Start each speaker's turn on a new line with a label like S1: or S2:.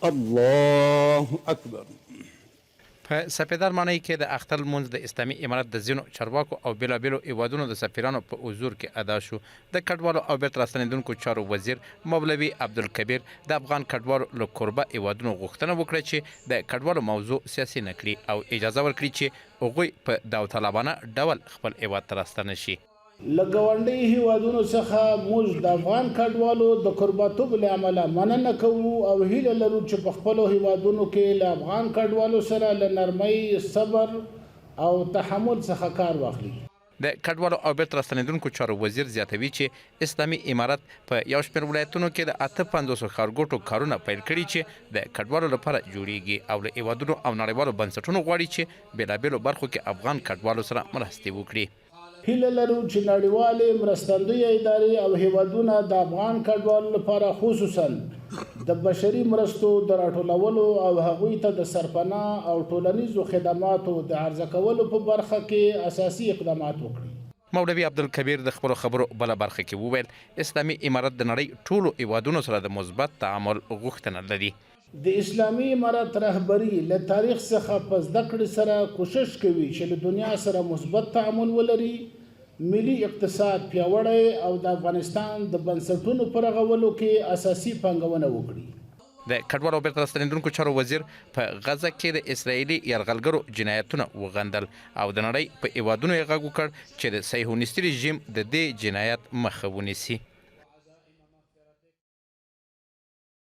S1: الله اکبر.
S2: په سپیدار معنی کې د اختر لمونځ د اسلامي امارت د ځینو چارواکو او بیلابیلو هیوادونو د سفیرانو په حضور کې ادا شو. د کډوالو او بیرته راستنېدونکو چارو وزیر مولوي عبدالکبیر د افغان کډوالو له کوربه هیوادونو غوښتنه وکړه چې د کډوالو موضوع سیاسي نه کړي او اجازه ورکړي چې هغوی په داوطلبانه ډول خپل هیواد ته راستنه شي.
S3: له ګاونډي هیوادونو څخه موږ د افغان کډوالو د قرباتوب له امله مننه کوو او هیله لرو چې په خپلو هیوادونو کې له افغان کډوالو سره له نرمۍ، صبر او تحمل څخه کار واخلي.
S2: د کډوالو او بیرته راستنېدونکو چارو وزیر زیاتوي چې اسلامي امارت په یو شمېر ولایتونو کې د 58 ښارګوټو کارونه پیل کړي چې د کډوالو لپاره جوړیږي او له هیوادونو او نړیوالو بنسټونو غواړي چې بیلابیلو برخو کې افغان کډوالو سره مرستې وکړي.
S3: هیله لرو چې نړیوالې مرستندویه ادارې او هیوادونه د افغان کډوالو لپاره خصوصا د بشري مرستو د راټولولو او هغوی ته د سرپناه او ټولنیزو خدماتو د عرضه کولو په برخه کې اساسي اقدامات وکړي.
S2: مولوي عبدالکبیر د خپلو خبرو بله برخه کې وویل اسلامي امارت د نړۍ ټولو هیوادونو سره د مثبت تعامل غوښتنه لري.
S3: د اسلامي امارت رهبری له تاریخ څخه په زده کړې سره کوشش کوي چې له دنیا سره مثبت تعامل ولري، ملي اقتصاد پیاوړی او د افغانستان د بنسټونو په رغولو کې اساسي پانګونه وکړي.
S2: د کډوالو او بیرته راستنېدونکو چارو وزیر په غزه کې د اسرائیلي یرغلګرو جنایتونه وغندل او د نړۍ په هیوادونو یې غږ وکړ چې د صهیونیستي رژیم د دې جنایت مخه ونیسي.